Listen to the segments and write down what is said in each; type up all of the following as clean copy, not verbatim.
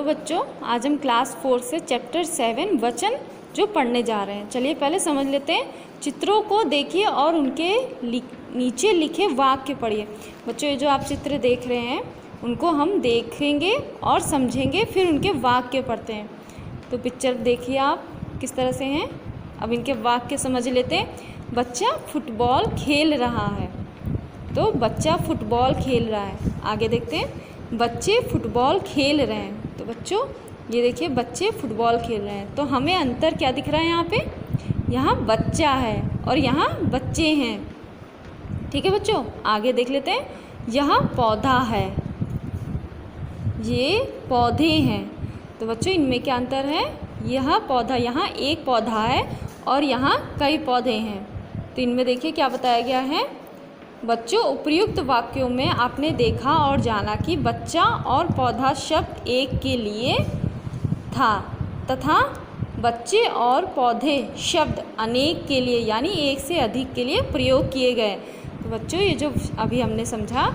बच्चों, आज हम क्लास 4 से चैप्टर 7 वचन जो पढ़ने जा रहे हैं। चलिए पहले समझ लेते हैं। चित्रों को देखिए और उनके नीचे लिखे वाक्य पढ़िए। बच्चों, ये जो आप चित्र देख रहे हैं उनको हम देखेंगे और समझेंगे, फिर उनके वाक्य पढ़ते हैं। तो पिक्चर देखिए आप किस तरह से हैं। अब इनके वाक्य समझ लेते हैं। बच्चा फुटबॉल खेल रहा है, तो बच्चा फुटबॉल खेल रहा है। आगे देखते हैं, बच्चे फुटबॉल खेल रहे हैं। तो बच्चों ये देखिए, बच्चे फुटबॉल खेल रहे हैं। तो हमें अंतर क्या दिख रहा है यहाँ पे? यहाँ बच्चा है और यहाँ बच्चे हैं। ठीक है बच्चों, आगे देख लेते हैं। यहाँ पौधा है, ये पौधे हैं। तो बच्चों इनमें क्या अंतर है? यह पौधा, यहाँ एक पौधा है और यहाँ कई पौधे हैं। तो इनमें देखिए क्या बताया गया है। बच्चों, उपर्युक्त वाक्यों में आपने देखा और जाना कि बच्चा और पौधा शब्द एक के लिए था तथा बच्चे और पौधे शब्द अनेक के लिए यानी एक से अधिक के लिए प्रयोग किए गए। तो बच्चों ये जो अभी हमने समझा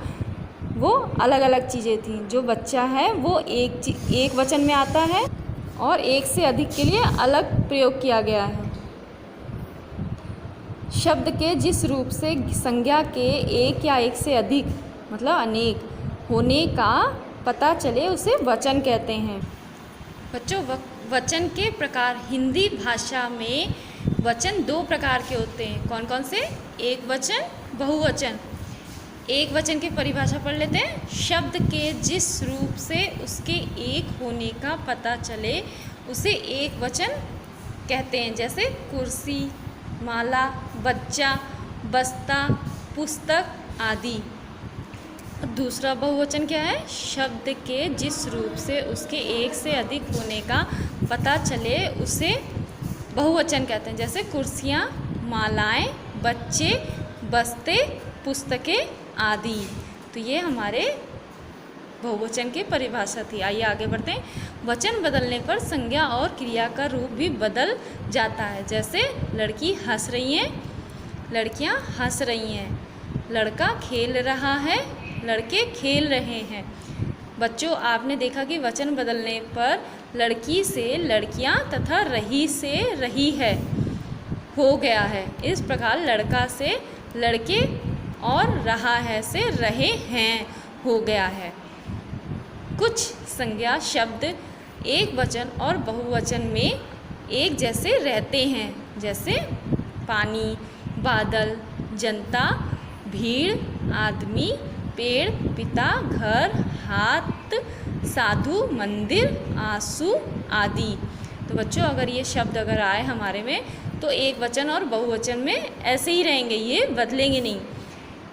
वो अलग अलग चीज़ें थी। जो बच्चा है वो एक वचन में आता है और एक से अधिक के लिए अलग प्रयोग किया गया है। शब्द के जिस रूप से संज्ञा के एक या एक से अधिक मतलब अनेक होने का पता चले उसे वचन कहते हैं। बच्चों, वचन के प्रकार हिंदी भाषा में वचन दो प्रकार के होते हैं। कौन कौन से? एक वचन, बहुवचन। एक वचन की परिभाषा पढ़ लेते हैं। शब्द के जिस रूप से उसके एक होने का पता चले उसे एक वचन कहते हैं। जैसे कुर्सी, माला, बच्चा, बस्ता, पुस्तक आदि। दूसरा बहुवचन क्या है? शब्द के जिस रूप से उसके एक से अधिक होने का पता चले उसे बहुवचन कहते हैं। जैसे कुर्सियाँ, मालाएं, बच्चे, बस्ते, पुस्तकें आदि। तो ये हमारे बहुवचन की परिभाषा थी। आइए आगे बढ़ते हैं। वचन बदलने पर संज्ञा और क्रिया का रूप भी बदल जाता है। जैसे लड़की हंस रही है, लड़कियां हंस रही हैं। लड़का खेल रहा है, लड़के खेल रहे हैं। बच्चों, आपने देखा कि वचन बदलने पर लड़की से लड़कियां तथा रही से रही है हो गया है। इस प्रकार लड़का से लड़के और रहा है से रहे हैं हो गया है। कुछ संज्ञा शब्द एक वचन और बहुवचन में एक जैसे रहते हैं। जैसे पानी, बादल, जनता, भीड़, आदमी, पेड़, पिता, घर, हाथ, साधु, मंदिर, आंसू आदि। तो बच्चों अगर ये शब्द अगर आए हमारे में तो एक वचन और बहुवचन में ऐसे ही रहेंगे, ये बदलेंगे नहीं।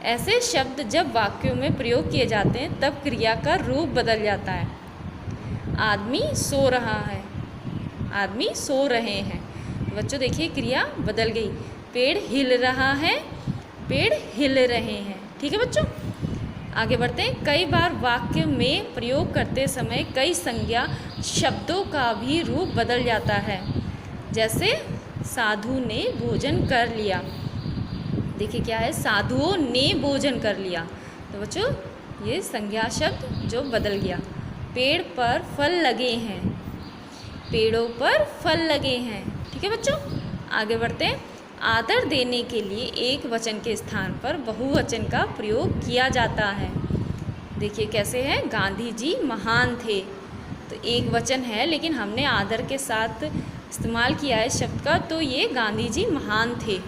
ऐसे शब्द जब वाक्यों में प्रयोग किए जाते हैं तब क्रिया का रूप बदल जाता है। आदमी सो रहा है, आदमी सो रहे हैं। बच्चों देखिए क्रिया बदल गई। पेड़ हिल रहा है, पेड़ हिल रहे हैं। ठीक है बच्चों, आगे बढ़ते हैं। कई बार वाक्य में प्रयोग करते समय कई संज्ञा शब्दों का भी रूप बदल जाता है। जैसे साधु ने भोजन कर लिया। देखिए क्या है? साधुओं ने भोजन कर लिया। तो बच्चों ये संज्ञा शब्द जो बदल गया। पेड़ पर फल लगे हैं, पेड़ों पर फल लगे हैं। ठीक है बच्चों, आगे बढ़ते हैं। आदर देने के लिए एक वचन के स्थान पर बहुवचन का प्रयोग किया जाता है। देखिए कैसे है? गांधी जी महान थे। तो एक वचन है लेकिन हमने आदर के साथ इस्तेमाल किया है शब्द का, तो ये गांधी जी महान थे।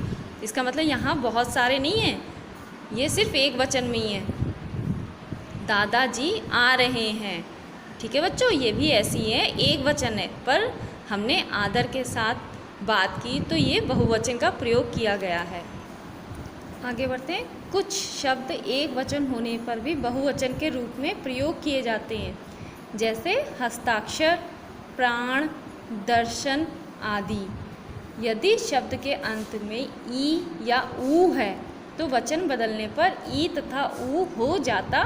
इसका मतलब यहाँ बहुत सारे नहीं हैं, ये सिर्फ एक वचन में ही है। दादाजी आ रहे हैं। ठीक है बच्चों, ये भी ऐसी है, एक वचन है पर हमने आदर के साथ बात की तो ये बहुवचन का प्रयोग किया गया है। आगे बढ़ते हैं। कुछ शब्द एक वचन होने पर भी बहुवचन के रूप में प्रयोग किए जाते हैं। जैसे हस्ताक्षर, प्राण, दर्शन आदि। यदि शब्द के अंत में ई या ऊ है तो वचन बदलने पर ई तथा ऊ हो जाता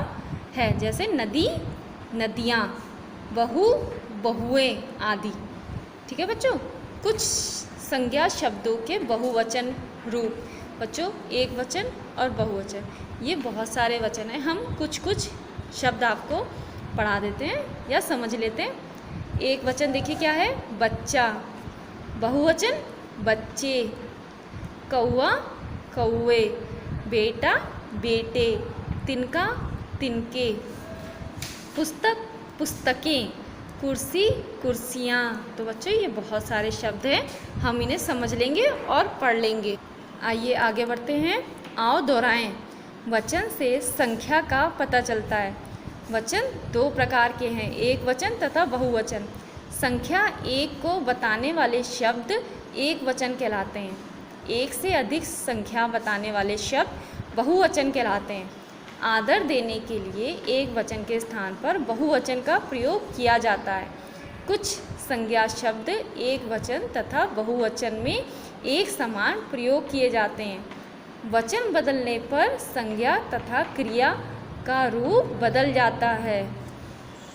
है। जैसे नदी, नदियाँ, बहू, बहुएं आदि। ठीक है बच्चों, कुछ संज्ञा शब्दों के बहुवचन रूप। बच्चों एक वचन और बहुवचन, ये बहुत सारे वचन हैं। हम कुछ कुछ शब्द आपको पढ़ा देते हैं या समझ लेते हैं। एक वचन देखिए क्या है, बच्चा। बहुवचन बच्चे। कौआ कौए। बेटा बेटे। तिनका तिनके। पुस्तक पुस्तकें। कुर्सी कुर्सियाँ। तो बच्चों ये बहुत सारे शब्द हैं, हम इन्हें समझ लेंगे और पढ़ लेंगे। आइए आगे बढ़ते हैं। आओ दोहराएं। वचन से संख्या का पता चलता है। वचन दो प्रकार के हैं, एक वचन तथा बहुवचन। संख्या एक को बताने वाले शब्द एक वचन कहलाते हैं। एक से अधिक संख्या बताने वाले शब्द बहुवचन कहलाते हैं। आदर देने के लिए एक वचन के स्थान पर बहुवचन का प्रयोग किया जाता है। कुछ संज्ञा शब्द एक वचन तथा बहुवचन में एक समान प्रयोग किए जाते हैं। वचन बदलने पर संज्ञा तथा क्रिया का रूप बदल जाता है।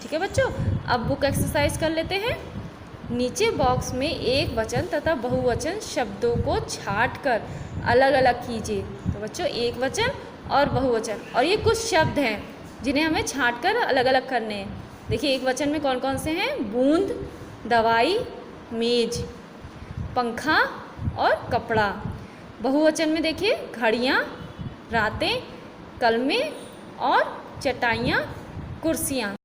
ठीक है बच्चों, अब बुक एक्सरसाइज कर लेते हैं। नीचे बॉक्स में एक वचन तथा बहुवचन शब्दों को छांटकर अलग अलग कीजिए। तो बच्चों एक वचन और बहुवचन, और ये कुछ शब्द हैं जिन्हें हमें छांटकर अलग अलग करने हैं। देखिए एक वचन में कौन कौन से हैं, बूंद, दवाई, मेज, पंखा और कपड़ा। बहुवचन में देखिए घड़ियाँ, रातें, कलमें और चटाइयाँ, कुर्सियाँ।